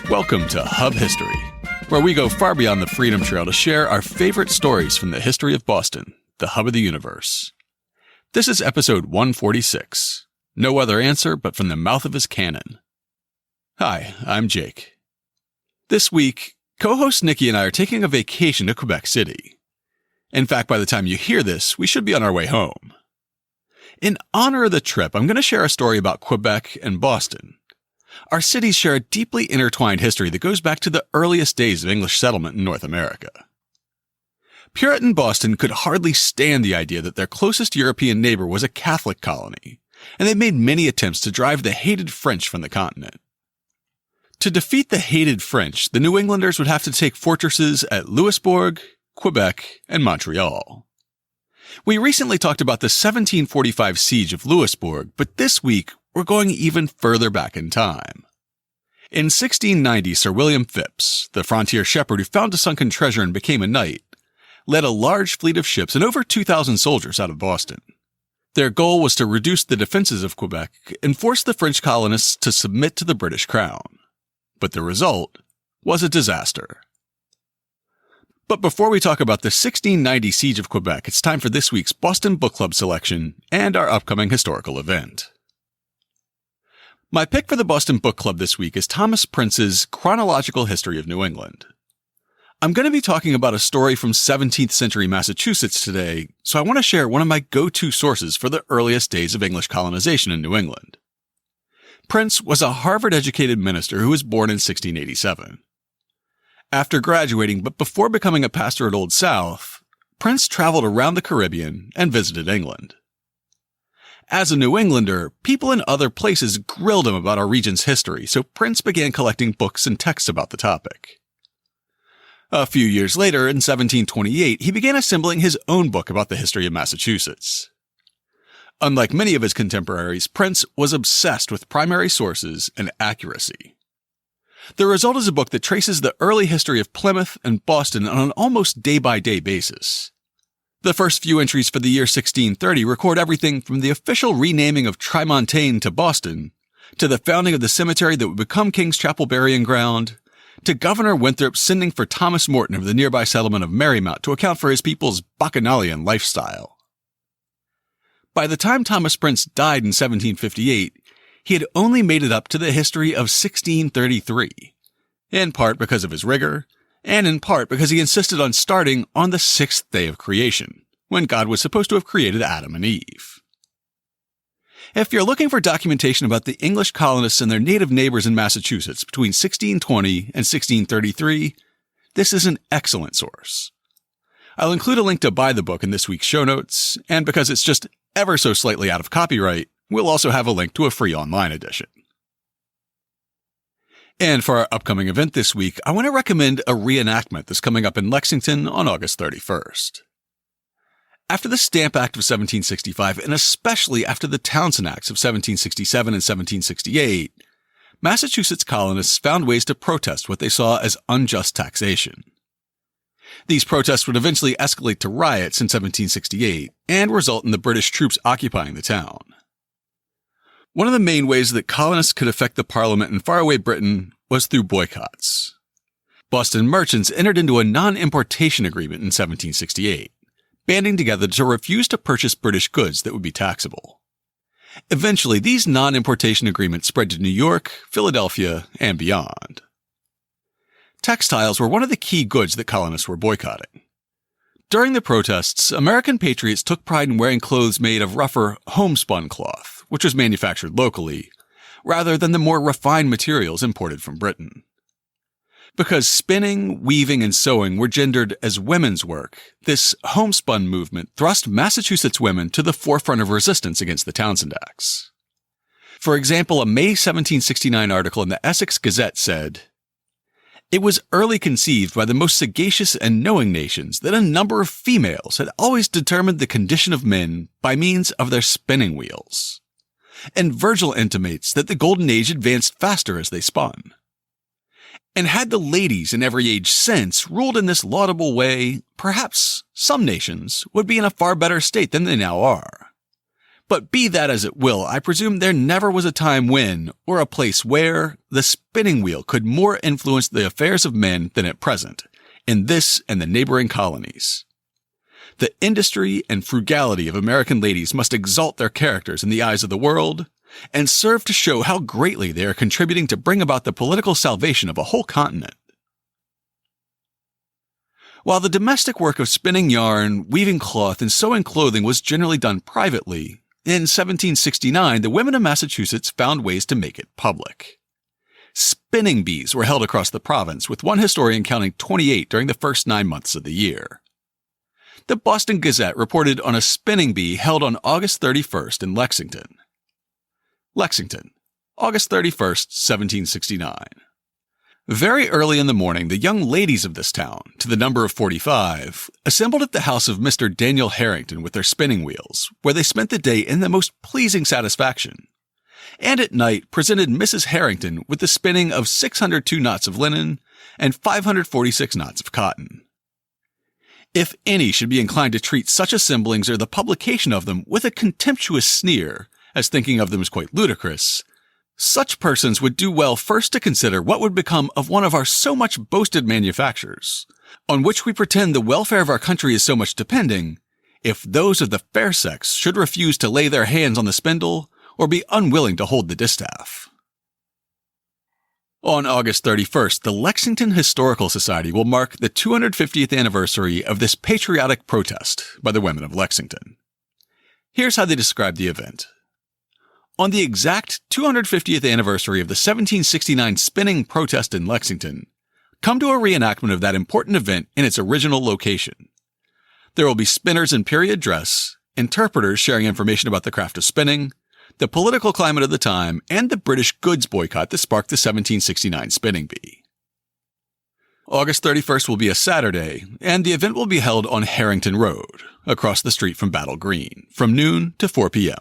Welcome to Hub History, where we go far beyond the Freedom Trail to share our favorite stories from the history of Boston, the hub of the universe. This is episode 146. No other answer but from the mouth of his cannon. Hi, I'm Jake. This week, co-host Nikki and I are taking a vacation to Quebec City. In fact, by the time you hear this, we should be on our way home. In honor of the trip, I'm going to share a story about Quebec and Boston. Our cities share a deeply intertwined history that goes back to the earliest days of English settlement in North America. Puritan Boston could hardly stand the idea that their closest European neighbor was a Catholic colony, and they made many attempts to drive the hated French from the continent. To defeat the hated French, the New Englanders would have to take fortresses at Louisbourg, Quebec, and Montreal. We recently talked about the 1745 siege of Louisbourg, but this week we're going even further back in time. In 1690, Sir William Phips, the frontier shepherd who found a sunken treasure and became a knight, led a large fleet of ships and over 2,000 soldiers out of Boston. Their goal was to reduce the defenses of Quebec and force the French colonists to submit to the British crown. But the result was a disaster. But before we talk about the 1690 siege of Quebec, it's time for this week's Boston Book Club selection and our upcoming historical event. My pick for the Boston Book Club this week is Thomas Prince's Chronological History of New England. I'm going to be talking about a story from 17th century Massachusetts today, so I want to share one of my go-to sources for the earliest days of English colonization in New England. Prince was a Harvard-educated minister who was born in 1687. After graduating, but before becoming a pastor at Old South, Prince traveled around the Caribbean and visited England. As a New Englander, people in other places grilled him about our region's history, so Prince began collecting books and texts about the topic. A few years later, in 1728, he began assembling his own book about the history of Massachusetts. Unlike many of his contemporaries, Prince was obsessed with primary sources and accuracy. The result is a book that traces the early history of Plymouth and Boston on an almost day-by-day basis. The first few entries for the year 1630 record everything from the official renaming of Trimontaine to Boston, to the founding of the cemetery that would become King's Chapel Burying Ground, to Governor Winthrop sending for Thomas Morton of the nearby settlement of Marymount to account for his people's bacchanalian lifestyle. By the time Thomas Prince died in 1758, he had only made it up to the history of 1633, in part because of his rigor, and in part because he insisted on starting on the sixth day of creation, when God was supposed to have created Adam and Eve. If you're looking for documentation about the English colonists and their native neighbors in Massachusetts between 1620 and 1633, this is an excellent source. I'll include a link to buy the book in this week's show notes, and because it's just ever so slightly out of copyright, we'll also have a link to a free online edition. And for our upcoming event this week, I want to recommend a reenactment that's coming up in Lexington on August 31st. After the Stamp Act of 1765, and especially after the Townshend Acts of 1767 and 1768, Massachusetts colonists found ways to protest what they saw as unjust taxation. These protests would eventually escalate to riots in 1768 and result in the British troops occupying the town. One of the main ways that colonists could affect the Parliament in faraway Britain was through boycotts. Boston merchants entered into a non-importation agreement in 1768, banding together to refuse to purchase British goods that would be taxable. Eventually, these non-importation agreements spread to New York, Philadelphia, and beyond. Textiles were one of the key goods that colonists were boycotting. During the protests, American patriots took pride in wearing clothes made of rougher, homespun cloth, which was manufactured locally, rather than the more refined materials imported from Britain. Because spinning, weaving, and sewing were gendered as women's work, this homespun movement thrust Massachusetts women to the forefront of resistance against the Townshend Acts. For example, a May 1769 article in the Essex Gazette said, "It was early conceived by the most sagacious and knowing nations that a number of females had always determined the condition of men by means of their spinning wheels. And Virgil intimates that the golden age advanced faster as they spun. And had the ladies in every age since ruled in this laudable way, perhaps some nations would be in a far better state than they now are. But be that as it will, I presume there never was a time when, or a place where, the spinning wheel could more influence the affairs of men than at present, in this and the neighboring colonies. The industry and frugality of American ladies must exalt their characters in the eyes of the world, and serve to show how greatly they are contributing to bring about the political salvation of a whole continent. While the domestic work of spinning yarn, weaving cloth, and sewing clothing was generally done privately, in 1769 the women of Massachusetts found ways to make it public. Spinning bees were held across the province, with one historian counting 28 during the first 9 months of the year. The Boston Gazette reported on a spinning bee held on August 31st in Lexington. Lexington, August 31st, 1769. Very early in the morning, the young ladies of this town, to the number of 45, assembled at the house of Mr. Daniel Harrington with their spinning wheels, where they spent the day in the most pleasing satisfaction, and at night presented Mrs. Harrington with the spinning of 602 knots of linen and 546 knots of cotton. If any should be inclined to treat such assemblings or the publication of them with a contemptuous sneer, as thinking of them as quite ludicrous, such persons would do well first to consider what would become of one of our so much boasted manufactures, on which we pretend the welfare of our country is so much depending, if those of the fair sex should refuse to lay their hands on the spindle or be unwilling to hold the distaff. On August 31st, the Lexington Historical Society will mark the 250th anniversary of this patriotic protest by the women of Lexington. Here's how they describe the event. On the exact 250th anniversary of the 1769 spinning protest in Lexington, come to a reenactment of that important event in its original location. There will be spinners in period dress, interpreters sharing information about the craft of spinning, the political climate of the time, and the British goods boycott that sparked the 1769 spinning bee. August 31st will be a Saturday, and the event will be held on Harrington Road, across the street from Battle Green, from noon to 4 p.m.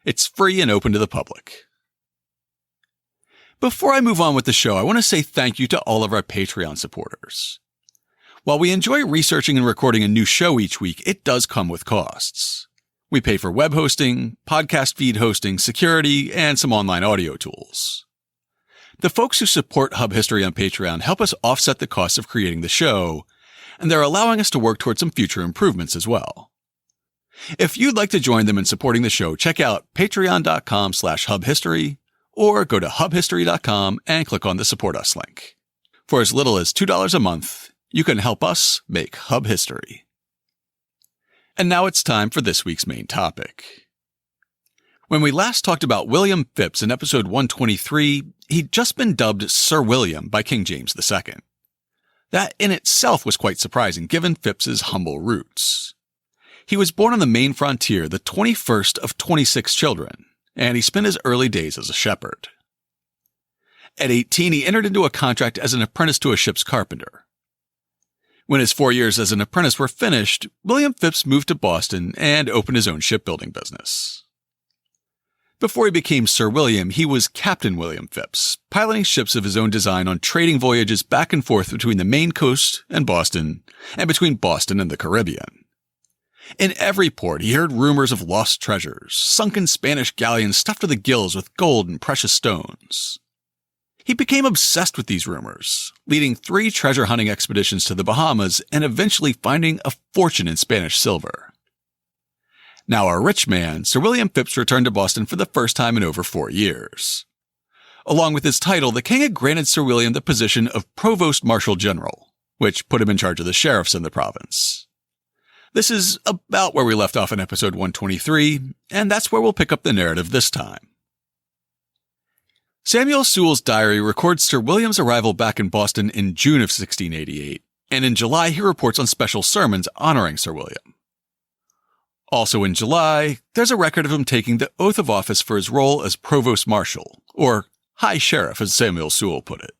It's free and open to the public. Before I move on with the show, I want to say thank you to all of our Patreon supporters. While we enjoy researching and recording a new show each week, it does come with costs. We pay for web hosting, podcast feed hosting, security, and some online audio tools. The folks who support Hub History on Patreon help us offset the costs of creating the show, and they're allowing us to work towards some future improvements as well. If you'd like to join them in supporting the show, check out patreon.com/hubhistory or go to hubhistory.com and click on the Support Us link. For as little as $2 a month, you can help us make Hub History. And now it's time for this week's main topic. When we last talked about William Phips in episode 123, he'd just been dubbed Sir William by King James II. That in itself was quite surprising given Phips's humble roots. He was born on the Maine frontier, the 21st of 26 children, and he spent his early days as a shepherd. At 18, he entered into a contract as an apprentice to a ship's carpenter. When his 4 years as an apprentice were finished, William Phips moved to Boston and opened his own shipbuilding business. Before he became Sir William, he was Captain William Phips, piloting ships of his own design on trading voyages back and forth between the Maine coast and Boston between Boston and the Caribbean. In every port, he heard rumors of lost treasures, sunken Spanish galleons stuffed to the gills with gold and precious stones. He became obsessed with these rumors, leading 3 treasure hunting expeditions to the Bahamas and eventually finding a fortune in Spanish silver. Now a rich man, Sir William Phips returned to Boston for the first time in over 4 years. Along with his title, the king had granted Sir William the position of Provost Marshal General, which put him in charge of the sheriffs in the province. This is about where we left off in episode 123, and that's where we'll pick up the narrative this time. Samuel Sewall's diary records Sir William's arrival back in Boston in June of 1688, and in July he reports on special sermons honoring Sir William. Also in July, there's a record of him taking the oath of office for his role as Provost Marshal, or High Sheriff as Samuel Sewall put it.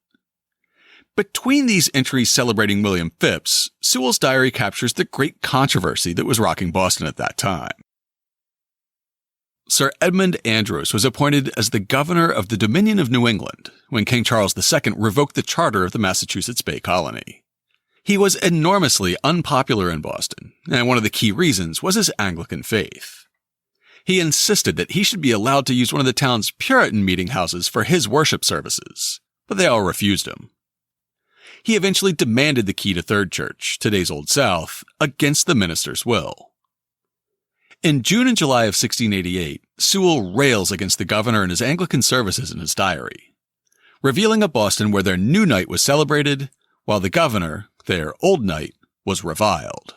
Between these entries celebrating William Phips, Sewall's diary captures the great controversy that was rocking Boston at that time. Sir Edmund Andros was appointed as the governor of the Dominion of New England when King Charles II revoked the charter of the Massachusetts Bay Colony. He was enormously unpopular in Boston, and one of the key reasons was his Anglican faith. He insisted that he should be allowed to use one of the town's Puritan meeting houses for his worship services, but they all refused him. He eventually demanded the key to Third Church, today's Old South, against the minister's will. In June and July of 1688, Sewell rails against the governor and his Anglican services in his diary, revealing a Boston where their new night was celebrated, while the governor, their old night, was reviled.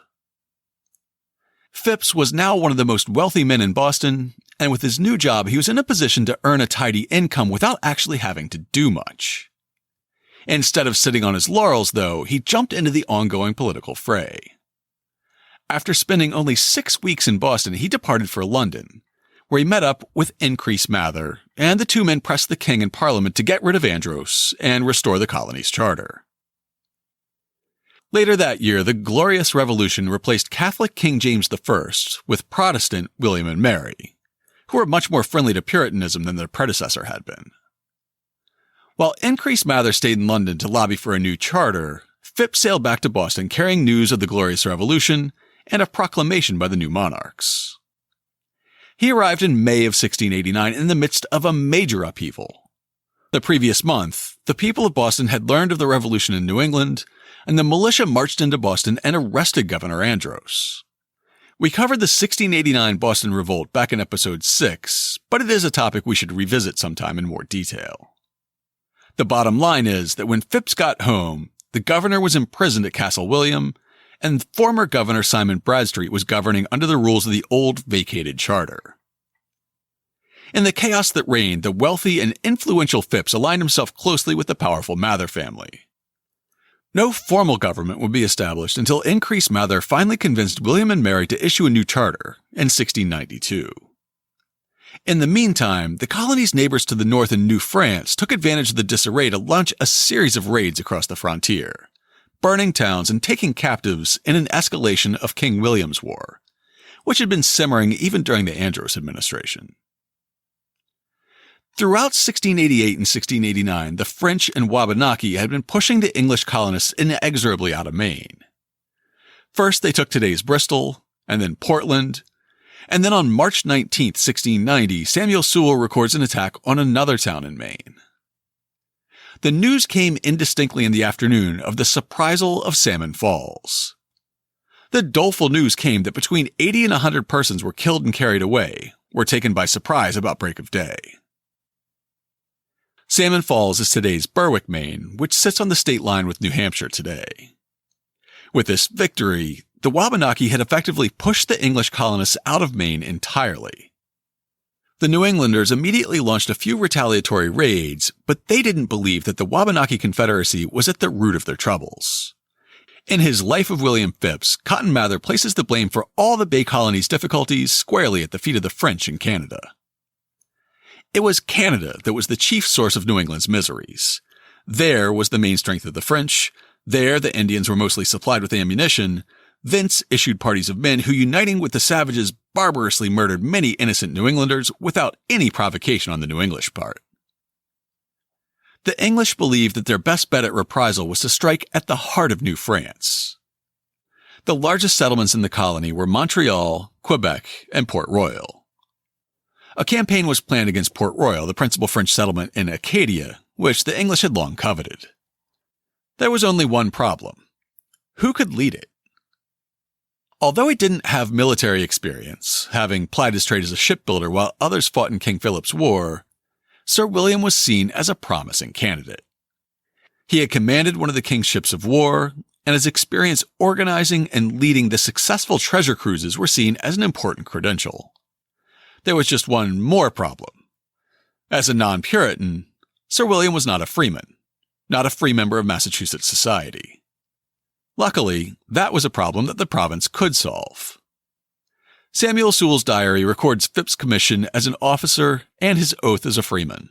Phips was now one of the most wealthy men in Boston, and with his new job, he was in a position to earn a tidy income without actually having to do much. Instead of sitting on his laurels, though, he jumped into the ongoing political fray. After spending only 6 weeks in Boston, he departed for London, where he met up with Increase Mather, and the two men pressed the king and Parliament to get rid of Andros and restore the colony's charter. Later that year, the Glorious Revolution replaced Catholic King James I with Protestant William and Mary, who were much more friendly to Puritanism than their predecessor had been. While Increase Mather stayed in London to lobby for a new charter, Phips sailed back to Boston carrying news of the Glorious Revolution and a proclamation by the new monarchs. He arrived in May of 1689 in the midst of a major upheaval. The previous month, the people of Boston had learned of the revolution in New England, and the militia marched into Boston and arrested Governor Andros. We covered the 1689 Boston Revolt back in episode 6, but it is a topic we should revisit sometime in more detail. The bottom line is that when Phips got home, the governor was imprisoned at Castle William, and former Governor Simon Bradstreet was governing under the rules of the old vacated charter. In the chaos that reigned, the wealthy and influential Phips aligned himself closely with the powerful Mather family. No formal government would be established until Increase Mather finally convinced William and Mary to issue a new charter in 1692. In the meantime, the colony's neighbors to the north in New France took advantage of the disarray to launch a series of raids across the frontier, burning towns and taking captives in an escalation of King William's War, which had been simmering even during the Andros administration. Throughout 1688 and 1689, the French and Wabanaki had been pushing the English colonists inexorably out of Maine. First, they took today's Bristol, and then Portland, and then on March 19, 1690, Samuel Sewell records an attack on another town in Maine. The news came indistinctly in the afternoon of the surprisal of Salmon Falls. The doleful news came that between 80 and 100 persons were killed and carried away, were taken by surprise about break of day. Salmon Falls is today's Berwick, Maine, which sits on the state line with New Hampshire today. With this victory, the Wabanaki had effectively pushed the English colonists out of Maine entirely. The New Englanders immediately launched a few retaliatory raids, but they didn't believe that the Wabanaki Confederacy was at the root of their troubles. In his Life of William Phips, Cotton Mather places the blame for all the Bay Colony's difficulties squarely at the feet of the French in Canada. It was Canada that was the chief source of New England's miseries. There was the main strength of the French. There, the Indians were mostly supplied with ammunition. Thence issued parties of men who, uniting with the savages, barbarously murdered many innocent New Englanders without any provocation on the New English part. The English believed that their best bet at reprisal was to strike at the heart of New France. The largest settlements in the colony were Montreal, Quebec, and Port Royal. A campaign was planned against Port Royal, the principal French settlement in Acadia, which the English had long coveted. There was only one problem. Who could lead it? Although he didn't have military experience, having plied his trade as a shipbuilder while others fought in King Philip's War, Sir William was seen as a promising candidate. He had commanded one of the king's ships of war, and his experience organizing and leading the successful treasure cruises were seen as an important credential. There was just one more problem. As a non-Puritan, Sir William was not a freeman, not a free member of Massachusetts society. Luckily, that was a problem that the province could solve. Samuel Sewell's diary records Phips' commission as an officer and his oath as a freeman.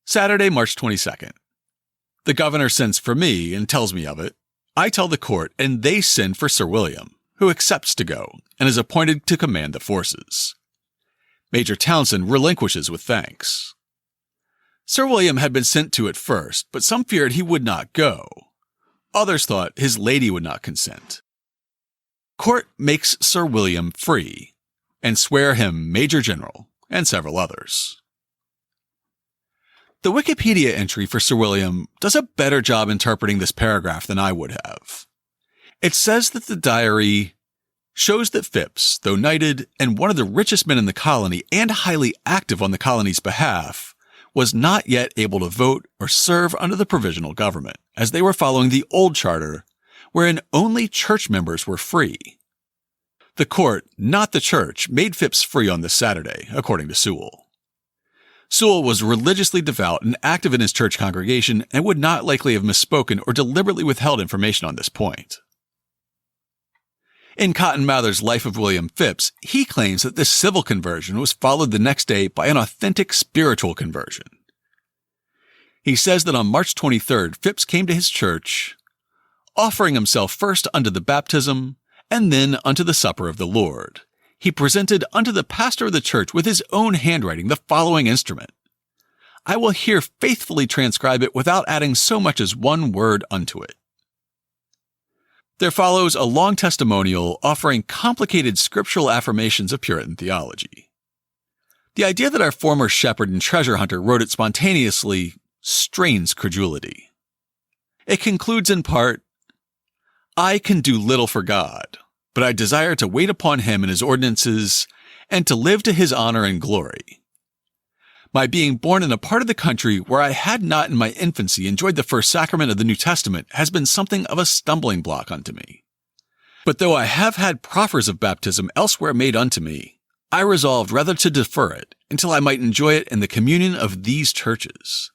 Saturday, March 22nd. The governor sends for me and tells me of it. I tell the court, and they send for Sir William, who accepts to go and is appointed to command the forces. Major Townsend relinquishes with thanks. Sir William had been sent to at first, but some feared he would not go. Others thought his lady would not consent. Court makes Sir William free, and swear him Major General, and several others. The Wikipedia entry for Sir William does a better job interpreting this paragraph than I would have. It says that the diary shows that Phips, though knighted and one of the richest men in the colony and highly active on the colony's behalf, was not yet able to vote or serve under the provisional government, as they were following the old charter, wherein only church members were free. The court, not the church, made Phips free on this Saturday, according to Sewell. Sewell was religiously devout and active in his church congregation and would not likely have misspoken or deliberately withheld information on this point. In Cotton Mather's Life of William Phips, he claims that this civil conversion was followed the next day by an authentic spiritual conversion. He says that on March 23rd, Phips came to his church, offering himself first unto the baptism, and then unto the supper of the Lord. He presented unto the pastor of the church with his own handwriting the following instrument. I will here faithfully transcribe it without adding so much as one word unto it. There follows a long testimonial offering complicated scriptural affirmations of Puritan theology. The idea that our former shepherd and treasure hunter wrote it spontaneously strains credulity. It concludes in part, I can do little for God, but I desire to wait upon him and his ordinances, and to live to his honor and glory. My being born in a part of the country where I had not in my infancy enjoyed the first sacrament of the New Testament has been something of a stumbling block unto me. But though I have had proffers of baptism elsewhere made unto me, I resolved rather to defer it until I might enjoy it in the communion of these churches.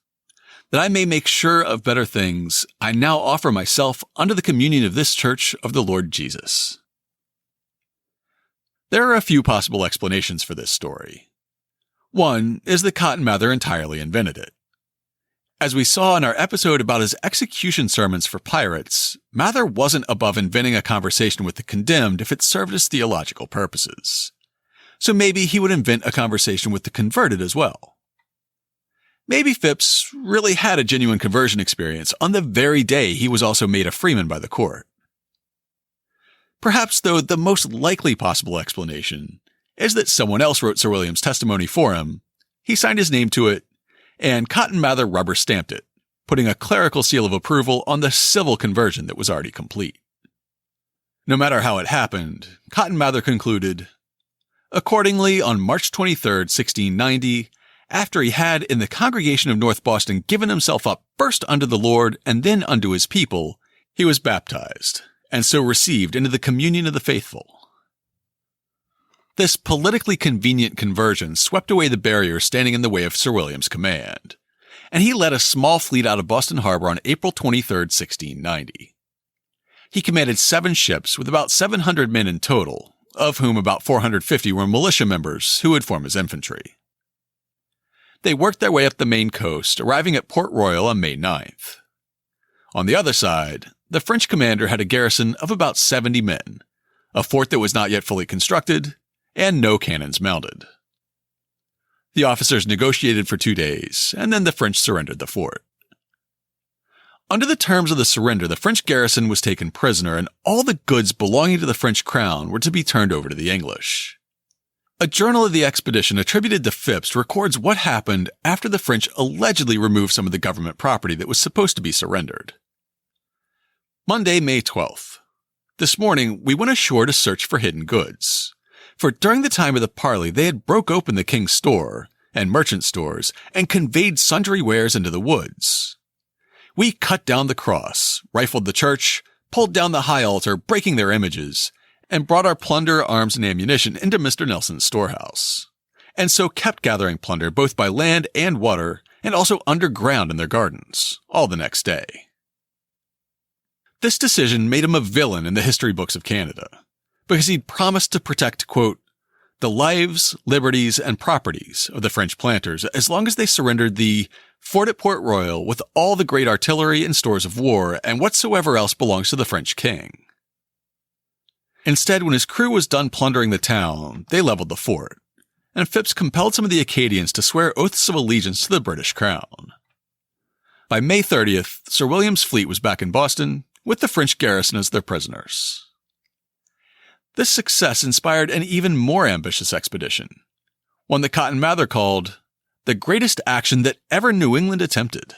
That I may make sure of better things, I now offer myself unto the communion of this church of the Lord Jesus. There are a few possible explanations for this story. One is that Cotton Mather entirely invented it. As we saw in our episode about his execution sermons for pirates, Mather wasn't above inventing a conversation with the condemned if it served his theological purposes. So maybe he would invent a conversation with the converted as well. Maybe Phips really had a genuine conversion experience on the very day he was also made a freeman by the court. Perhaps, though, the most likely possible explanation is that someone else wrote Sir William's testimony for him, he signed his name to it, and Cotton Mather rubber stamped it, putting a clerical seal of approval on the civil conversion that was already complete. No matter how it happened, Cotton Mather concluded, accordingly, on March 23, 1690, after he had in the congregation of North Boston given himself up first unto the Lord and then unto his people, he was baptized, and so received into the communion of the faithful. This politically convenient conversion swept away the barriers standing in the way of Sir William's command, and he led a small fleet out of Boston Harbor on April 23, 1690. He commanded 7 ships with about 700 men in total, of whom about 450 were militia members who would form his infantry. They worked their way up the Maine coast, arriving at Port Royal on May 9th. On the other side, the French commander had a garrison of about 70 men, a fort that was not yet fully constructed, and no cannons mounted. The officers negotiated for 2 days, and then the French surrendered the fort. Under the terms of the surrender, the French garrison was taken prisoner, and all the goods belonging to the French crown were to be turned over to the English. A journal of the expedition attributed to Phips records what happened after the French allegedly removed some of the government property that was supposed to be surrendered. Monday, May 12th. This morning, we went ashore to search for hidden goods. For during the time of the parley, they had broke open the king's store and merchant stores and conveyed sundry wares into the woods. We cut down the cross, rifled the church, pulled down the high altar, breaking their images, and brought our plunder, arms, and ammunition into Mr. Nelson's storehouse, and so kept gathering plunder both by land and water, and also underground in their gardens, all the next day. This decision made him a villain in the history books of Canada, because he'd promised to protect, quote, the lives, liberties, and properties of the French planters as long as they surrendered the fort at Port Royal with all the great artillery and stores of war and whatsoever else belongs to the French king. Instead, when his crew was done plundering the town, they leveled the fort, and Phips compelled some of the Acadians to swear oaths of allegiance to the British crown. By May 30th, Sir William's fleet was back in Boston, with the French garrison as their prisoners. This success inspired an even more ambitious expedition, one that Cotton Mather called the greatest action that ever New England attempted.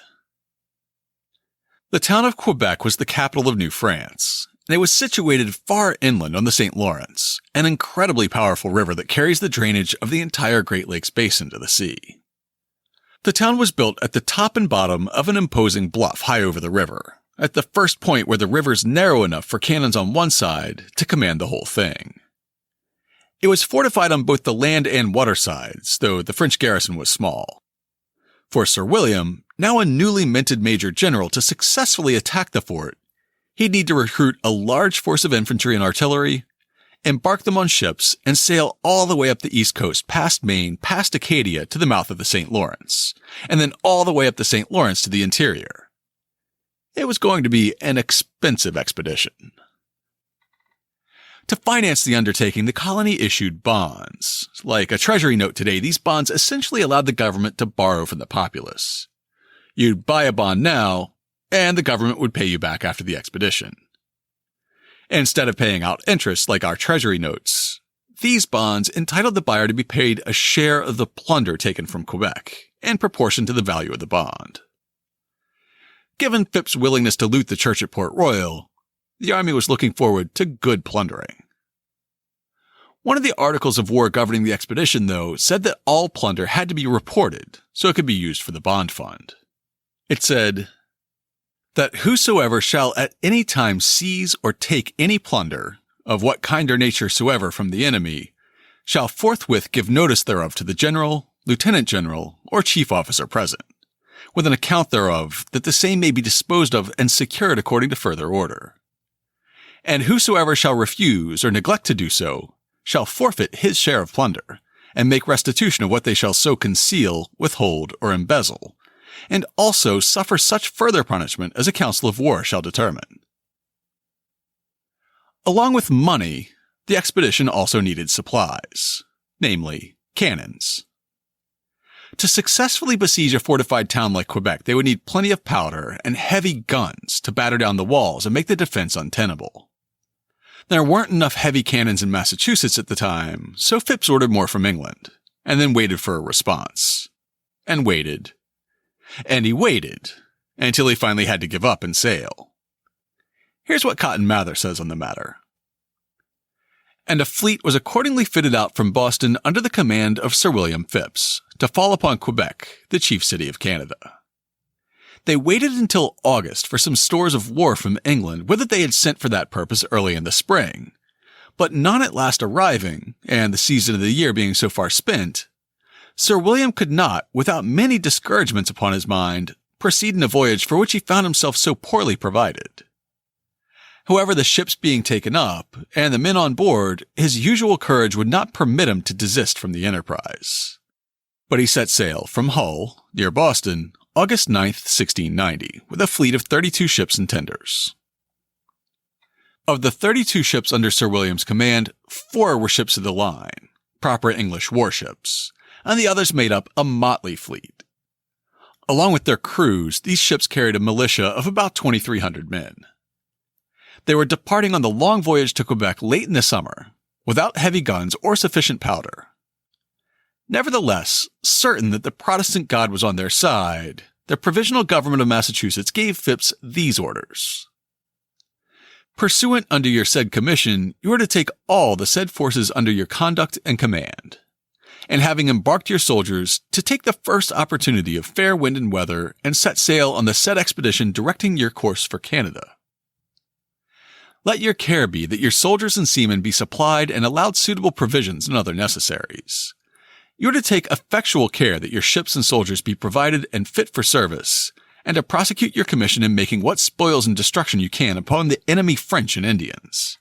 The town of Quebec was the capital of New France, and it was situated far inland on the St. Lawrence, an incredibly powerful river that carries the drainage of the entire Great Lakes basin to the sea. The town was built at the top and bottom of an imposing bluff high over the river, at the first point where the river's narrow enough for cannons on one side to command the whole thing. It was fortified on both the land and water sides, though the French garrison was small. For Sir William, now a newly minted major general, to successfully attack the fort, he'd need to recruit a large force of infantry and artillery, embark them on ships, and sail all the way up the east coast past Maine, past Acadia to the mouth of the St. Lawrence, and then all the way up the St. Lawrence to the interior. It was going to be an expensive expedition. To finance the undertaking, the colony issued bonds. Like a treasury note today, these bonds essentially allowed the government to borrow from the populace. You'd buy a bond now, and the government would pay you back after the expedition. Instead of paying out interest like our treasury notes, these bonds entitled the buyer to be paid a share of the plunder taken from Quebec, in proportion to the value of the bond. Given Phips' willingness to loot the church at Port Royal, the army was looking forward to good plundering. One of the articles of war governing the expedition, though, said that all plunder had to be reported so it could be used for the bond fund. It said that whosoever shall at any time seize or take any plunder, of what kind or nature soever from the enemy, shall forthwith give notice thereof to the general, lieutenant general, or chief officer present, with an account thereof, that the same may be disposed of and secured according to further order. And whosoever shall refuse or neglect to do so, shall forfeit his share of plunder, and make restitution of what they shall so conceal, withhold, or embezzle, and also suffer such further punishment as a council of war shall determine. Along with money, the expedition also needed supplies, namely cannons. To successfully besiege a fortified town like Quebec, they would need plenty of powder and heavy guns to batter down the walls and make the defense untenable. There weren't enough heavy cannons in Massachusetts at the time, so Phips ordered more from England, and then waited for a response. And waited. And he waited, until he finally had to give up and sail. Here's what Cotton Mather says on the matter. And a fleet was accordingly fitted out from Boston under the command of Sir William Phips, to fall upon Quebec, the chief city of Canada. They waited until August for some stores of war from England, whither they had sent for that purpose early in the spring. But none at last arriving, and the season of the year being so far spent, Sir William could not, without many discouragements upon his mind, proceed in a voyage for which he found himself so poorly provided. However, the ships being taken up, and the men on board, his usual courage would not permit him to desist from the enterprise. But he set sail from Hull, near Boston, August 9th, 1690, with a fleet of 32 ships and tenders. Of the 32 ships under Sir William's command, 4 were ships of the line, proper English warships, and the others made up a motley fleet. Along with their crews, these ships carried a militia of about 2,300 men. They were departing on the long voyage to Quebec late in the summer, without heavy guns or sufficient powder. Nevertheless, certain that the Protestant God was on their side, the Provisional Government of Massachusetts gave Phips these orders. Pursuant unto your said commission, you are to take all the said forces under your conduct and command, and having embarked your soldiers, to take the first opportunity of fair wind and weather, and set sail on the said expedition directing your course for Canada. Let your care be that your soldiers and seamen be supplied and allowed suitable provisions and other necessaries. You are to take effectual care that your ships and soldiers be provided and fit for service, and to prosecute your commission in making what spoils and destruction you can upon the enemy French and Indians.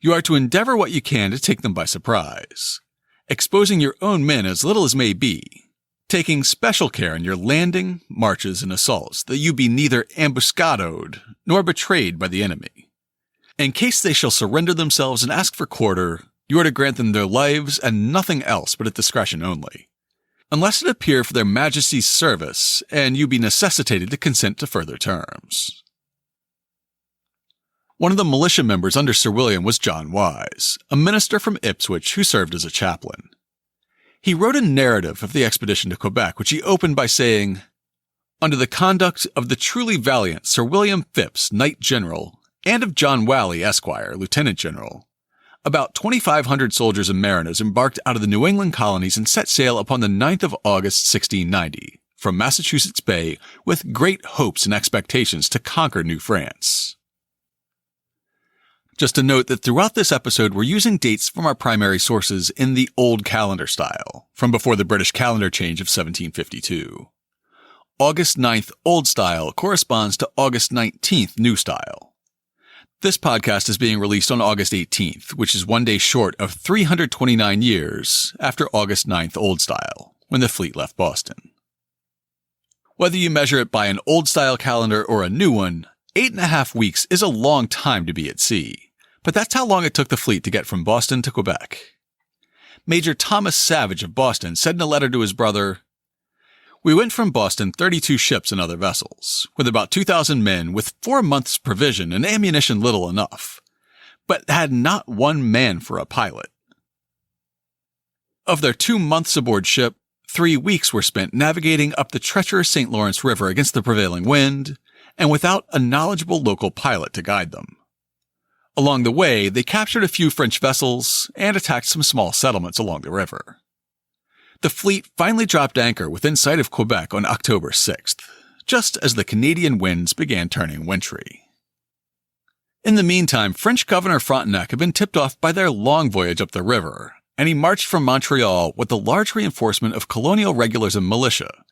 You are to endeavor what you can to take them by surprise, exposing your own men as little as may be, taking special care in your landing, marches, and assaults that you be neither ambuscadoed nor betrayed by the enemy. In case they shall surrender themselves and ask for quarter, you are to grant them their lives and nothing else but at discretion only, unless it appear for their majesty's service, and you be necessitated to consent to further terms. One of the militia members under Sir William was John Wise, a minister from Ipswich who served as a chaplain. He wrote a narrative of the expedition to Quebec, which he opened by saying, "Under the conduct of the truly valiant Sir William Phips, Knight General, and of John Whalley, Esquire, Lieutenant General, about 2,500 soldiers and mariners embarked out of the New England colonies and set sail upon the 9th of August, 1690, from Massachusetts Bay with great hopes and expectations to conquer New France." Just to note that throughout this episode, we're using dates from our primary sources in the Old Calendar style, from before the British calendar change of 1752. August 9th Old Style corresponds to August 19th New Style. This podcast is being released on August 18th, which is one day short of 329 years after August 9th Old Style, when the fleet left Boston. Whether you measure it by an Old Style calendar or a new one, 8.5 weeks is a long time to be at sea, but that's how long it took the fleet to get from Boston to Quebec. Major Thomas Savage of Boston said in a letter to his brother, "We went from Boston 32 ships and other vessels, with about 2,000 men with 4 months' provision and ammunition little enough, but had not one man for a pilot. Of their 2 months aboard ship, 3 weeks were spent navigating up the treacherous St. Lawrence River against the prevailing wind, and without a knowledgeable local pilot to guide them. Along the way, they captured a few French vessels and attacked some small settlements along the river. The fleet finally dropped anchor within sight of Quebec on October 6th, just as the Canadian winds began turning wintry. In the meantime, French Governor Frontenac had been tipped off by their long voyage up the river, and he marched from Montreal with a large reinforcement of colonial regulars and militia,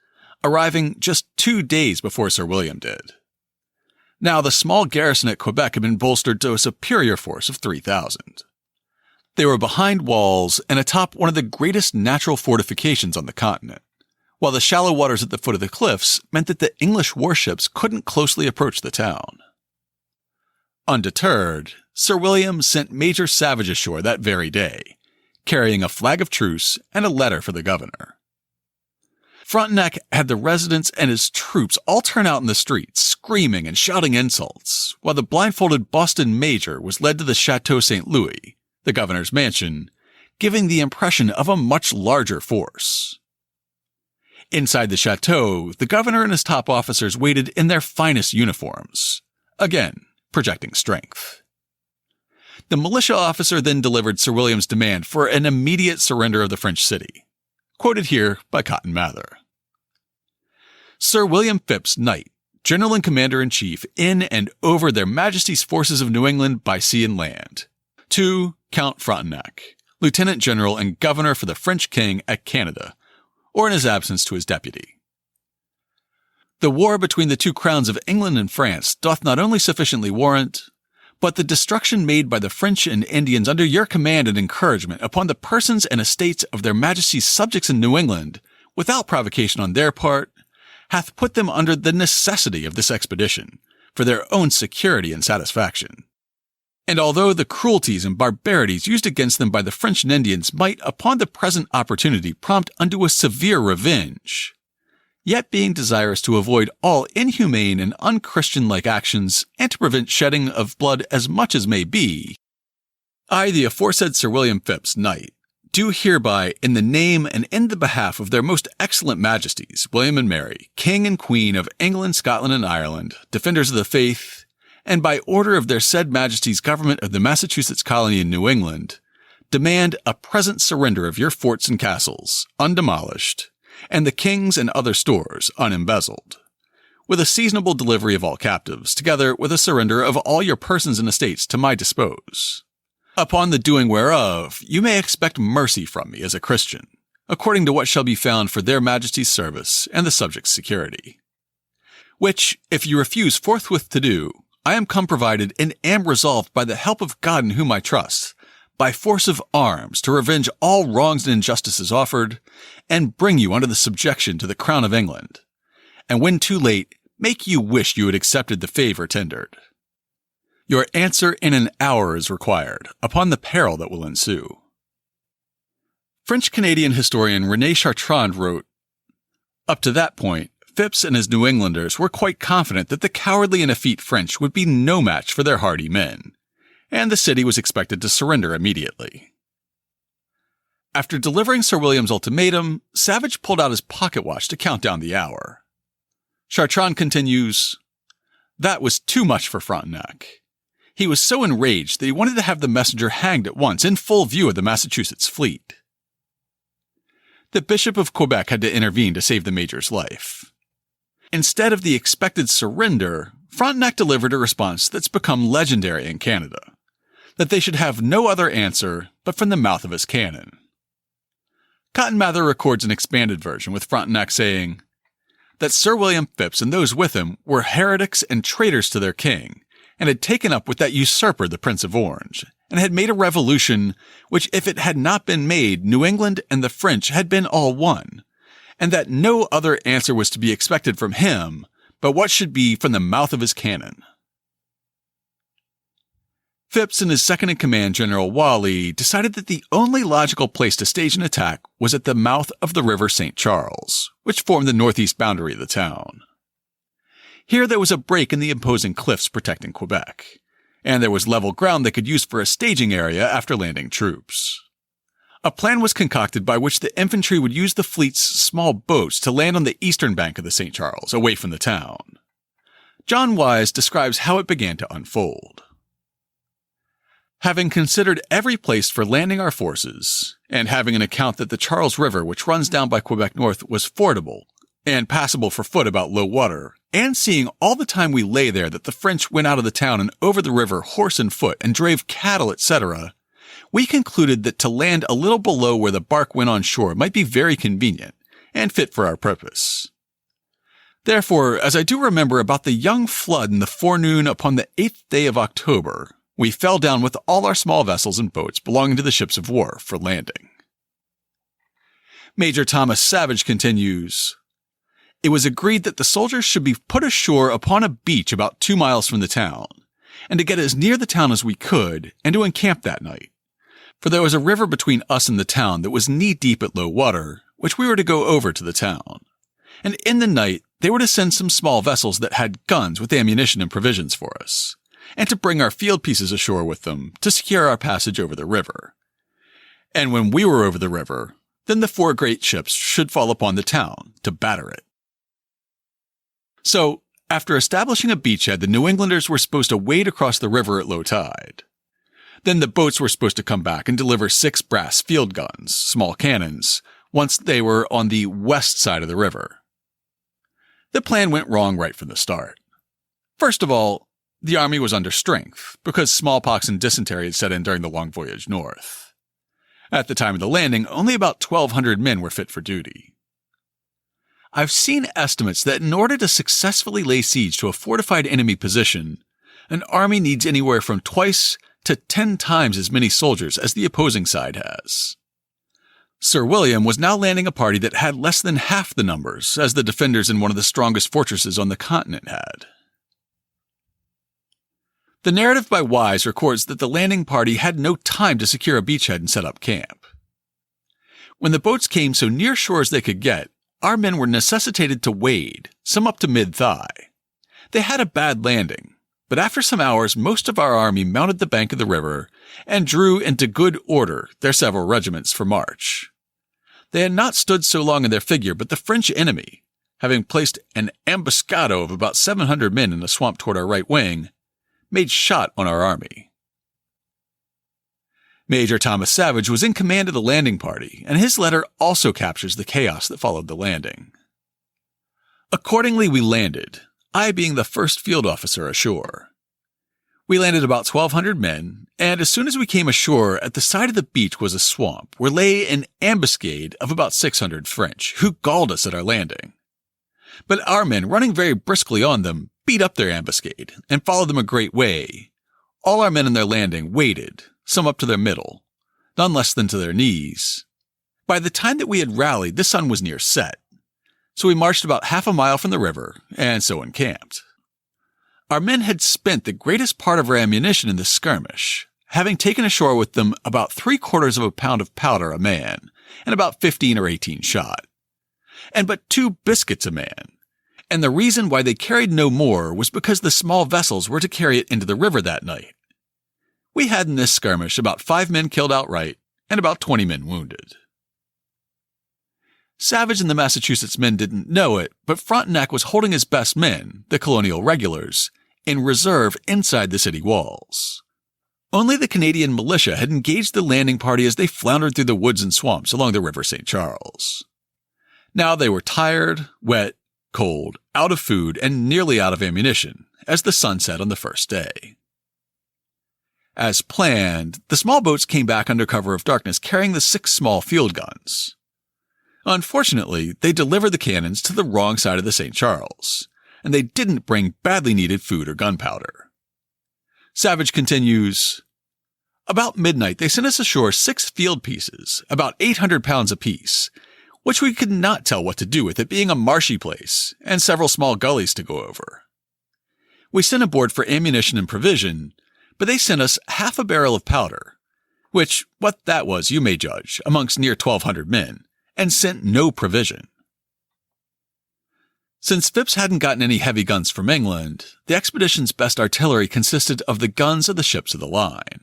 arriving just 2 days before Sir William did. Now, the small garrison at Quebec had been bolstered to a superior force of 3,000. They were behind walls and atop one of the greatest natural fortifications on the continent, while the shallow waters at the foot of the cliffs meant that the English warships couldn't closely approach the town. Undeterred, Sir William sent Major Savage ashore that very day, carrying a flag of truce and a letter for the governor. Frontenac had the residents and his troops all turn out in the streets, screaming and shouting insults, while the blindfolded Boston major was led to the Chateau St. Louis, the governor's mansion, giving the impression of a much larger force. Inside the chateau, the governor and his top officers waited in their finest uniforms, again projecting strength. The militia officer then delivered Sir William's demand for an immediate surrender of the French city, quoted here by Cotton Mather. "Sir William Phips, Knight, General and Commander-in-Chief in and over their Majesty's forces of New England by sea and land. To Count Frontenac, Lieutenant General and Governor for the French King at Canada, or in his absence to his deputy. The war between the two crowns of England and France doth not only sufficiently warrant, but the destruction made by the French and Indians under your command and encouragement upon the persons and estates of their Majesties' subjects in New England, without provocation on their part, hath put them under the necessity of this expedition, for their own security and satisfaction. And although the cruelties and barbarities used against them by the French and Indians might upon the present opportunity prompt unto a severe revenge, yet being desirous to avoid all inhumane and unchristian-like actions, and to prevent shedding of blood as much as may be, I, the aforesaid Sir William Phips, Knight, do hereby, in the name and in the behalf of their most excellent Majesties, William and Mary, King and Queen of England, Scotland, and Ireland, defenders of the faith, and by order of their said Majesties' government of the Massachusetts colony in New England, demand a present surrender of your forts and castles, undemolished, and the king's and other stores, unembezzled, with a seasonable delivery of all captives, together with a surrender of all your persons and estates to my dispose. Upon the doing whereof, you may expect mercy from me as a Christian, according to what shall be found for their Majesties' service and the subjects' security. Which, if you refuse forthwith to do, I am come provided and am resolved by the help of God in whom I trust, by force of arms to revenge all wrongs and injustices offered, and bring you under the subjection to the crown of England, and when too late, make you wish you had accepted the favor tendered. Your answer in an hour is required, upon the peril that will ensue." French-Canadian historian René Chartrand wrote, "Up to that point, Phips and his New Englanders were quite confident that the cowardly and effete French would be no match for their hardy men, and the city was expected to surrender immediately. After delivering Sir William's ultimatum, Savage pulled out his pocket watch to count down the hour. Chartrand continues, "That was too much for Frontenac. He was so enraged that he wanted to have the messenger hanged at once in full view of the Massachusetts fleet." The Bishop of Quebec had to intervene to save the major's life. Instead of the expected surrender, Frontenac delivered a response that's become legendary in Canada, that they should have no other answer but from the mouth of his cannon. Cotton Mather records an expanded version with Frontenac saying that Sir William Phips and those with him were heretics and traitors to their king, and had taken up with that usurper the Prince of Orange, and had made a revolution which, if it had not been made, New England and the French had been all one, and that no other answer was to be expected from him but what should be from the mouth of his cannon. Phips and his second-in-command, General Whalley, decided that the only logical place to stage an attack was at the mouth of the River St. Charles, which formed the northeast boundary of the town. Here there was a break in the imposing cliffs protecting Quebec, and there was level ground they could use for a staging area after landing troops. A plan was concocted by which the infantry would use the fleet's small boats to land on the eastern bank of the St. Charles, away from the town. John Wise describes how it began to unfold. Having considered every place for landing our forces, and having an account that the Charles River, which runs down by Quebec North, was fordable and passable for foot about low water, and seeing all the time we lay there that the French went out of the town and over the river horse and foot and drave cattle, etc., we concluded that to land a little below where the bark went on shore might be very convenient and fit for our purpose. Therefore, as I do remember about the young flood in the forenoon upon the 8th day of October, we fell down with all our small vessels and boats belonging to the ships of war for landing. Major Thomas Savage continues, "It was agreed that the soldiers should be put ashore upon a beach about 2 miles from the town, and to get as near the town as we could, and to encamp that night. For there was a river between us and the town that was knee-deep at low water, which we were to go over to the town. And in the night they were to send some small vessels that had guns with ammunition and provisions for us, and to bring our field pieces ashore with them to secure our passage over the river. And when we were over the river, then the 4 great ships should fall upon the town to batter it." So, after establishing a beachhead, the New Englanders were supposed to wade across the river at low tide. Then the boats were supposed to come back and deliver 6 brass field guns, small cannons, once they were on the west side of the river. The plan went wrong right from the start. First of all, the army was under strength, because smallpox and dysentery had set in during the long voyage north. At the time of the landing, only about 1,200 men were fit for duty. I've seen estimates that in order to successfully lay siege to a fortified enemy position, an army needs anywhere from twice to 10 times as many soldiers as the opposing side has. Sir William was now landing a party that had less than half the numbers as the defenders in one of the strongest fortresses on the continent had. The narrative by Wise records that the landing party had no time to secure a beachhead and set up camp. When the boats came so near shore as they could get, our men were necessitated to wade, some up to mid-thigh. They had a bad landing, but after some hours most of our army mounted the bank of the river and drew into good order their several regiments for march. They had not stood so long in their figure, but the French enemy, having placed an ambuscado of about 700 men in the swamp toward our right wing, made shot on our army. Major Thomas Savage was in command of the landing party, and his letter also captures the chaos that followed the landing. Accordingly, we landed, I being the first field officer ashore. We landed about 1,200 men, and as soon as we came ashore, at the side of the beach was a swamp, where lay an ambuscade of about 600 French, who galled us at our landing. But our men, running very briskly on them, beat up their ambuscade, and followed them a great way. All our men in their landing waded, some up to their middle, none less than to their knees. By the time that we had rallied, the sun was near set, so we marched about half a mile from the river, and so encamped. Our men had spent the greatest part of our ammunition in this skirmish, having taken ashore with them about 3/4 of a pound of powder a man, and about 15 or 18 shot, and but 2 biscuits a man, And the reason why they carried no more was because the small vessels were to carry it into the river that night. We had in this skirmish about 5 men killed outright and about 20 men wounded. Savage and the Massachusetts men didn't know it, but Frontenac was holding his best men, the colonial regulars, in reserve inside the city walls. Only the Canadian militia had engaged the landing party as they floundered through the woods and swamps along the River St. Charles. Now they were tired, wet, cold, out of food, and nearly out of ammunition as the sun set on the first day. As planned, the small boats came back under cover of darkness carrying the 6 small field guns. Unfortunately, they delivered the cannons to the wrong side of the St. Charles, and they didn't bring badly needed food or gunpowder. Savage continues, "About midnight, they sent us ashore 6 field pieces, about 800 pounds apiece, which we could not tell what to do with, it being a marshy place, and several small gullies to go over. We sent aboard for ammunition and provision, but they sent us half a barrel of powder, which, what that was, you may judge, amongst near 1,200 men, and sent no provision." Since Phips hadn't gotten any heavy guns from England, the expedition's best artillery consisted of the guns of the ships of the line.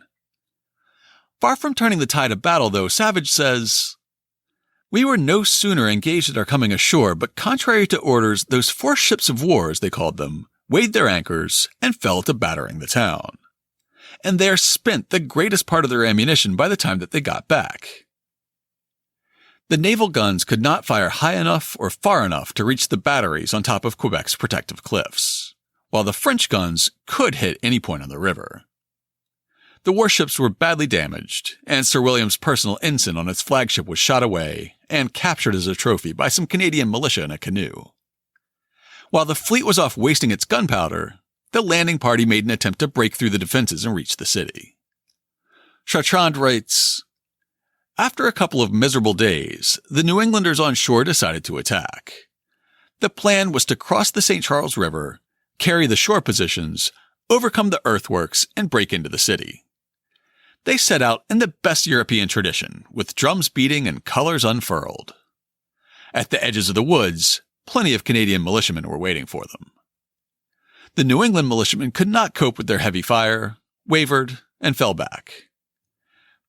Far from turning the tide of battle, though, Savage says, "We were no sooner engaged at our coming ashore, but contrary to orders, those 4 ships of war, as they called them, weighed their anchors and fell to battering the town. And there spent the greatest part of their ammunition by the time that they got back. The naval guns could not fire high enough or far enough to reach the batteries on top of Quebec's protective cliffs, while the French guns could hit any point on the river. The warships were badly damaged, and Sir William's personal ensign on its flagship was shot away and captured as a trophy by some Canadian militia in a canoe. While the fleet was off wasting its gunpowder, the landing party made an attempt to break through the defenses and reach the city." Chartrand writes, "After a couple of miserable days, the New Englanders on shore decided to attack. The plan was to cross the St. Charles River, carry the shore positions, overcome the earthworks, and break into the city. They set out in the best European tradition, with drums beating and colors unfurled. At the edges of the woods, plenty of Canadian militiamen were waiting for them. The New England militiamen could not cope with their heavy fire, wavered, and fell back.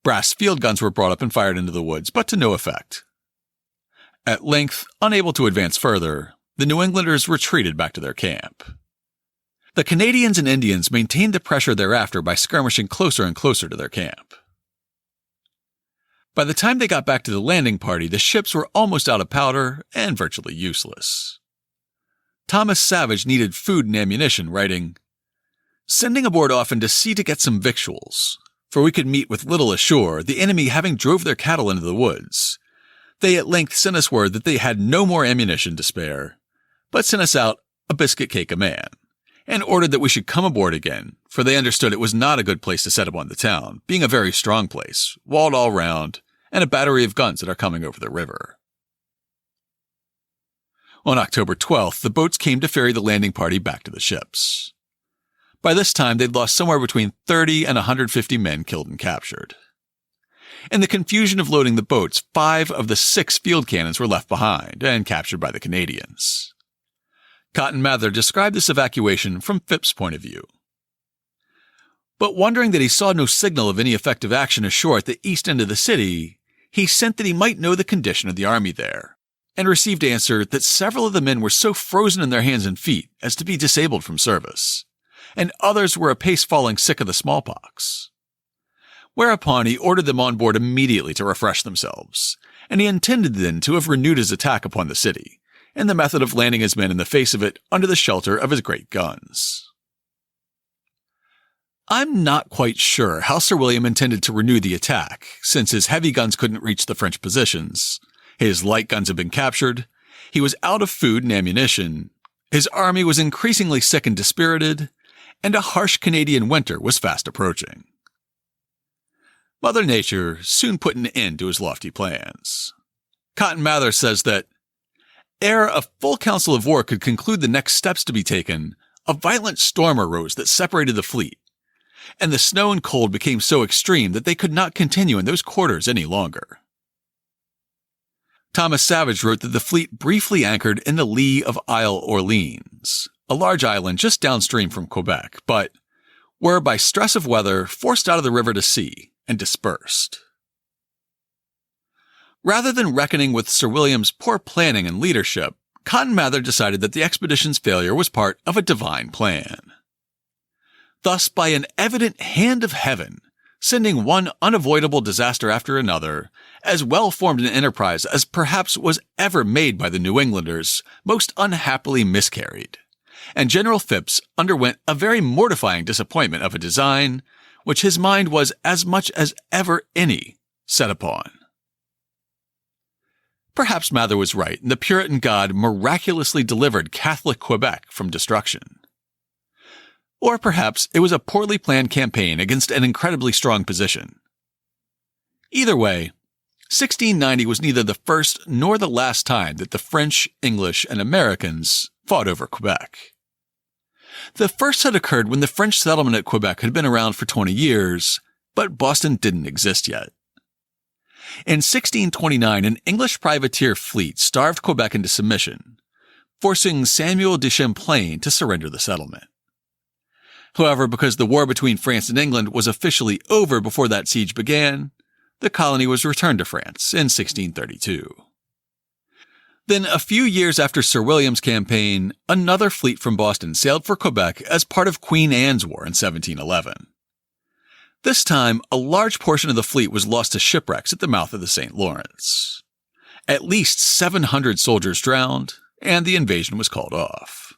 Brass field guns were brought up and fired into the woods, but to no effect. At length, unable to advance further, the New Englanders retreated back to their camp. The Canadians and Indians maintained the pressure thereafter by skirmishing closer and closer to their camp. By the time they got back to the landing party, the ships were almost out of powder and virtually useless. Thomas Savage needed food and ammunition, writing, "Sending aboard often to see to get some victuals, for we could meet with little ashore, the enemy having drove their cattle into the woods. They at length sent us word that they had no more ammunition to spare, but sent us out a biscuit cake a man, and ordered that we should come aboard again, for they understood it was not a good place to set upon the town, being a very strong place, walled all round, and a battery of guns that are coming over the river." On October 12th, the boats came to ferry the landing party back to the ships. By this time, they'd lost somewhere between 30 and 150 men killed and captured. In the confusion of loading the boats, 5 of the 6 field cannons were left behind and captured by the Canadians. Cotton Mather described this evacuation from Phips' point of view. But wondering that he saw no signal of any effective action ashore at the east end of the city, he sent that he might know the condition of the army there, and received answer that several of the men were so frozen in their hands and feet as to be disabled from service, and others were apace falling sick of the smallpox. Whereupon he ordered them on board immediately to refresh themselves, and he intended then to have renewed his attack upon the city, in the method of landing his men in the face of it under the shelter of his great guns. I'm not quite sure how Sir William intended to renew the attack, since his heavy guns couldn't reach the French positions, his light guns had been captured, he was out of food and ammunition, his army was increasingly sick and dispirited, and a harsh Canadian winter was fast approaching. Mother Nature soon put an end to his lofty plans. Cotton Mather says that, ere a full council of war could conclude the next steps to be taken, a violent storm arose that separated the fleet, and the snow and cold became so extreme that they could not continue in those quarters any longer. Thomas Savage wrote that the fleet briefly anchored in the lee of Isle Orleans, a large island just downstream from Quebec, but were, by stress of weather, forced out of the river to sea and dispersed. Rather than reckoning with Sir William's poor planning and leadership, Cotton Mather decided that the expedition's failure was part of a divine plan. Thus, by an evident hand of heaven, sending one unavoidable disaster after another, as well-formed an enterprise as perhaps was ever made by the New Englanders, most unhappily miscarried, and General Phips underwent a very mortifying disappointment of a design which his mind was as much as ever any set upon. Perhaps Mather was right, and the Puritan God miraculously delivered Catholic Quebec from destruction. Or perhaps it was a poorly planned campaign against an incredibly strong position. Either way, 1690 was neither the first nor the last time that the French, English, and Americans fought over Quebec. The first had occurred when the French settlement at Quebec had been around for 20 years, but Boston didn't exist yet. In 1629, an English privateer fleet starved Quebec into submission, forcing Samuel de Champlain to surrender the settlement. However, because the war between France and England was officially over before that siege began, the colony was returned to France in 1632. Then, a few years after Sir William's campaign, another fleet from Boston sailed for Quebec as part of Queen Anne's War in 1711. This time, a large portion of the fleet was lost to shipwrecks at the mouth of the St. Lawrence. At least 700 soldiers drowned, and the invasion was called off.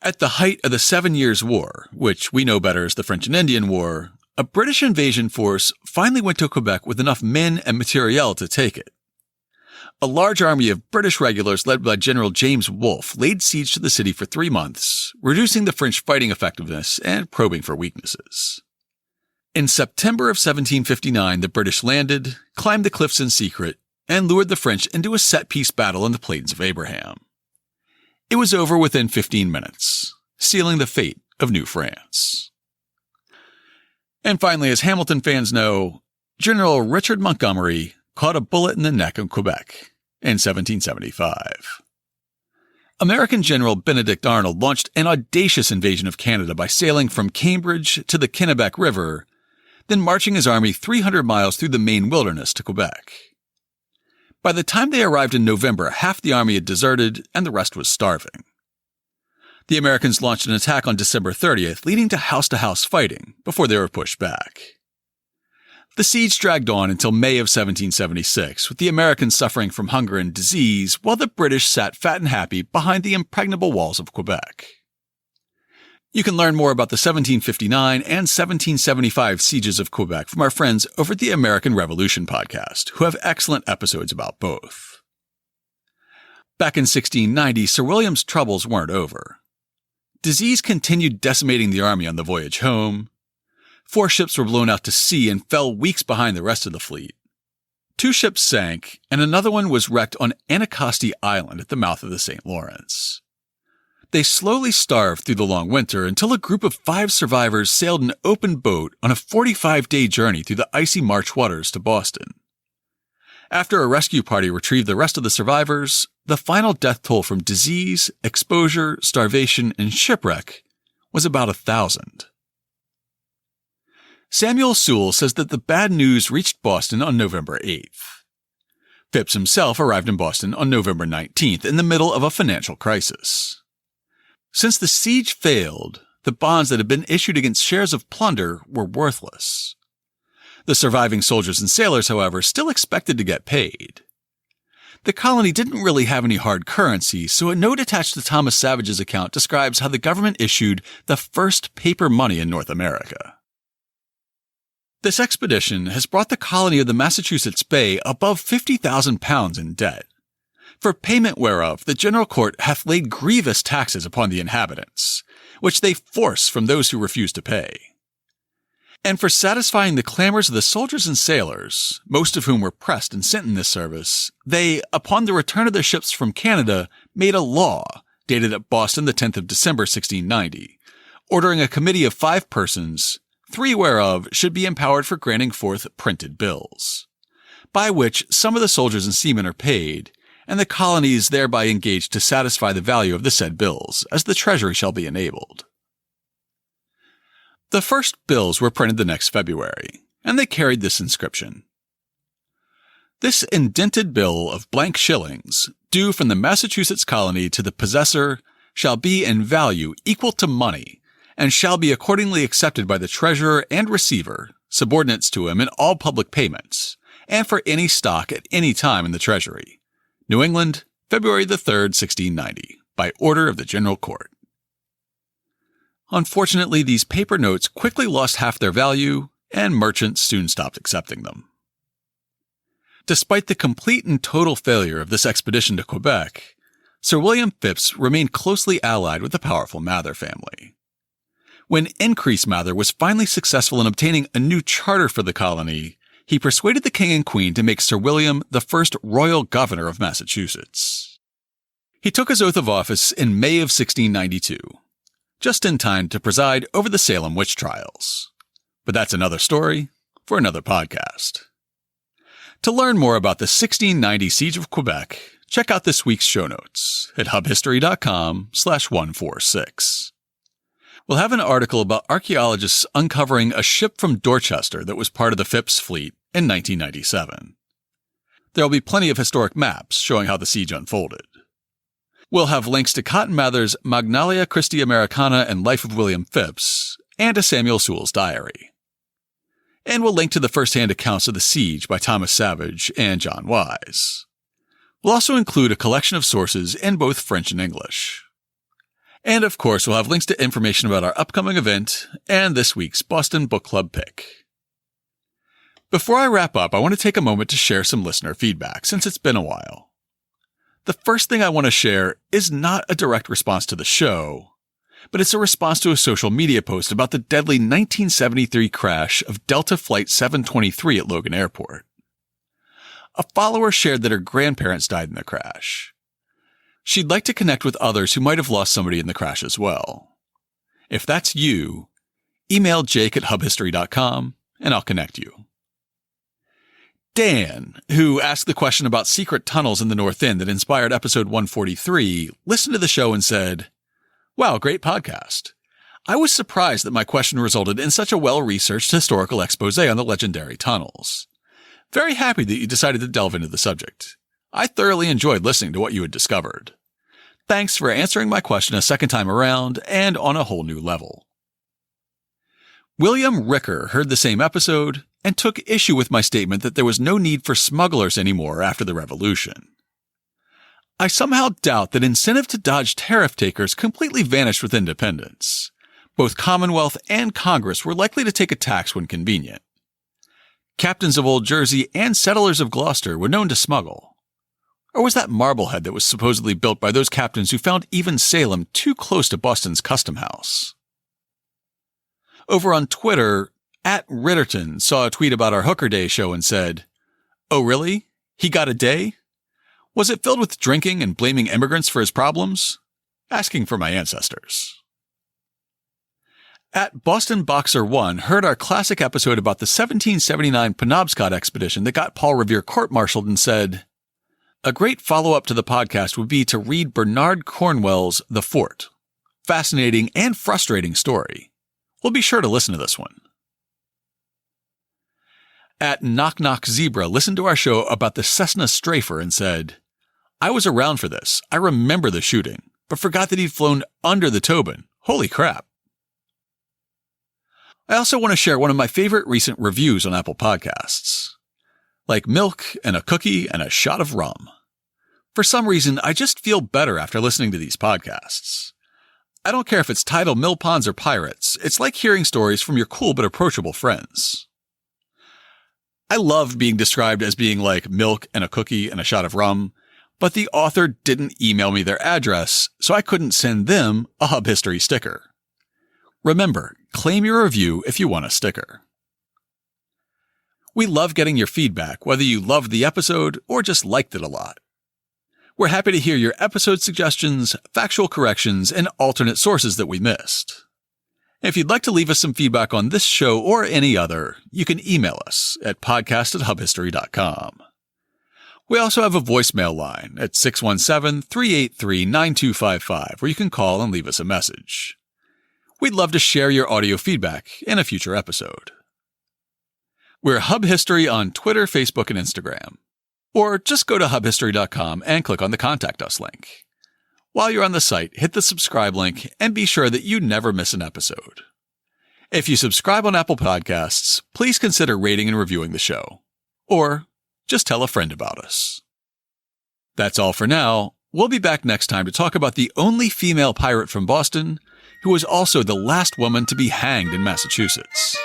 At the height of the 7 Years' War, which we know better as the French and Indian War, a British invasion force finally went to Quebec with enough men and materiel to take it. A large army of British regulars led by General James Wolfe laid siege to the city for 3 months, reducing the French fighting effectiveness and probing for weaknesses. In September of 1759, the British landed, climbed the cliffs in secret, and lured the French into a set-piece battle on the Plains of Abraham. It was over within 15 minutes, sealing the fate of New France. And finally, as Hamilton fans know, General Richard Montgomery caught a bullet in the neck of Quebec in 1775. American General Benedict Arnold launched an audacious invasion of Canada by sailing from Cambridge to the Kennebec River, then marching his army 300 miles through the Maine wilderness to Quebec. By the time they arrived in November, half the army had deserted and the rest was starving. The Americans launched an attack on December 30th, leading to house-to-house fighting before they were pushed back. The siege dragged on until May of 1776, with the Americans suffering from hunger and disease, while the British sat fat and happy behind the impregnable walls of Quebec. You can learn more about the 1759 and 1775 sieges of Quebec from our friends over at the American Revolution podcast, who have excellent episodes about both. Back in 1690, Sir William's troubles weren't over. Disease continued decimating the army on the voyage home. 4 ships were blown out to sea and fell weeks behind the rest of the fleet. 2 ships sank, and another one was wrecked on Anacostia Island at the mouth of the St. Lawrence. They slowly starved through the long winter until a group of 5 survivors sailed an open boat on a 45-day journey through the icy March waters to Boston. After a rescue party retrieved the rest of the survivors, the final death toll from disease, exposure, starvation, and shipwreck was about 1,000. Samuel Sewall says that the bad news reached Boston on November 8th. Phips himself arrived in Boston on November 19th in the middle of a financial crisis. Since the siege failed, the bonds that had been issued against shares of plunder were worthless. The surviving soldiers and sailors, however, still expected to get paid. The colony didn't really have any hard currency, so a note attached to Thomas Savage's account describes how the government issued the first paper money in North America. This expedition has brought the colony of the Massachusetts Bay above 50,000 pounds in debt, for payment whereof the general court hath laid grievous taxes upon the inhabitants, which they force from those who refuse to pay. And for satisfying the clamors of the soldiers and sailors, most of whom were pressed and sent in this service, they, upon the return of their ships from Canada, made a law, dated at Boston the 10th of December 1690, ordering a committee of 5 persons, 3 whereof should be empowered for granting forth printed bills. by which some of the soldiers and seamen are paid, and the colony is thereby engaged to satisfy the value of the said bills, as the treasury shall be enabled. The first bills were printed the next February, and they carried this inscription: "This indented bill of blank shillings, due from the Massachusetts colony to the possessor, shall be in value equal to money, and shall be accordingly accepted by the treasurer and receiver, subordinates to him in all public payments, and for any stock at any time in the treasury. New England, February the 3rd, 1690, by order of the General Court." Unfortunately, these paper notes quickly lost half their value, and merchants soon stopped accepting them. Despite the complete and total failure of this expedition to Quebec, Sir William Phips remained closely allied with the powerful Mather family. When Increase Mather was finally successful in obtaining a new charter for the colony, he persuaded the King and Queen to make Sir William the first royal governor of Massachusetts. He took his oath of office in May of 1692, just in time to preside over the Salem witch trials. But that's another story for another podcast. To learn more about the 1690 Siege of Quebec, check out this week's show notes at hubhistory.com/146. We'll have an article about archaeologists uncovering a ship from Dorchester that was part of the Phips fleet in 1997. There'll be plenty of historic maps showing how the siege unfolded. We'll have links to Cotton Mather's Magnalia Christi Americana and Life of William Phips, and to Samuel Sewell's diary. And we'll link to the first-hand accounts of the siege by Thomas Savage and John Wise. We'll also include a collection of sources in both French and English. And of course, we'll have links to information about our upcoming event and this week's Boston Book Club pick. Before I wrap up, I want to take a moment to share some listener feedback, since it's been a while. The first thing I want to share is not a direct response to the show, but it's a response to a social media post about the deadly 1973 crash of Delta Flight 723 at Logan Airport. A follower shared that her grandparents died in the crash. She'd like to connect with others who might have lost somebody in the crash as well. If that's you, email jake@hubhistory.com and I'll connect you. Dan, who asked the question about secret tunnels in the North End that inspired episode 143, listened to the show and said, "Wow, great podcast. I was surprised that my question resulted in such a well-researched historical expose on the legendary tunnels. Very happy that you decided to delve into the subject. I thoroughly enjoyed listening to what you had discovered. Thanks for answering my question a second time around and on a whole new level." William Ricker heard the same episode and took issue with my statement that there was no need for smugglers anymore after the Revolution. I somehow doubt that incentive to dodge tariff takers completely vanished with independence. Both Commonwealth and Congress were likely to take a tax when convenient. Captains of Old Jersey and settlers of Gloucester were known to smuggle. Or was that Marblehead that was supposedly built by those captains who found even Salem too close to Boston's custom house? Over on Twitter, @Ritterton saw a tweet about our Hooker Day show and said, "Oh really? He got a day? Was it filled with drinking and blaming immigrants for his problems? Asking for my ancestors." @BostonBoxer1 heard our classic episode about the 1779 Penobscot expedition that got Paul Revere court-martialed and said, "A great follow-up to the podcast would be to read Bernard Cornwell's The Fort. Fascinating and frustrating story. We'll be sure to listen to this one." @Knock Knock Zebra listened to our show about the Cessna Strafer and said, "I was around for this. I remember the shooting, but forgot that he'd flown under the Tobin. Holy crap." I also want to share one of my favorite recent reviews on Apple Podcasts. Like milk and a cookie and a shot of rum. For some reason, I just feel better after listening to these podcasts. I don't care if it's tidal mill ponds or pirates. It's like hearing stories from your cool but approachable friends. I loved being described as being like milk and a cookie and a shot of rum, but the author didn't email me their address, so I couldn't send them a Hub History sticker. Remember, claim your review if you want a sticker. We love getting your feedback, whether you loved the episode or just liked it a lot. We're happy to hear your episode suggestions, factual corrections, and alternate sources that we missed. If you'd like to leave us some feedback on this show or any other, you can email us at podcast@hubhistory.com. We also have a voicemail line at 617-383-9255 where you can call and leave us a message. We'd love to share your audio feedback in a future episode. We're Hub History on Twitter, Facebook, and Instagram. Or just go to hubhistory.com and click on the Contact Us link. While you're on the site, hit the subscribe link and be sure that you never miss an episode. If you subscribe on Apple Podcasts, please consider rating and reviewing the show. Or just tell a friend about us. That's all for now. We'll be back next time to talk about the only female pirate from Boston, who was also the last woman to be hanged in Massachusetts.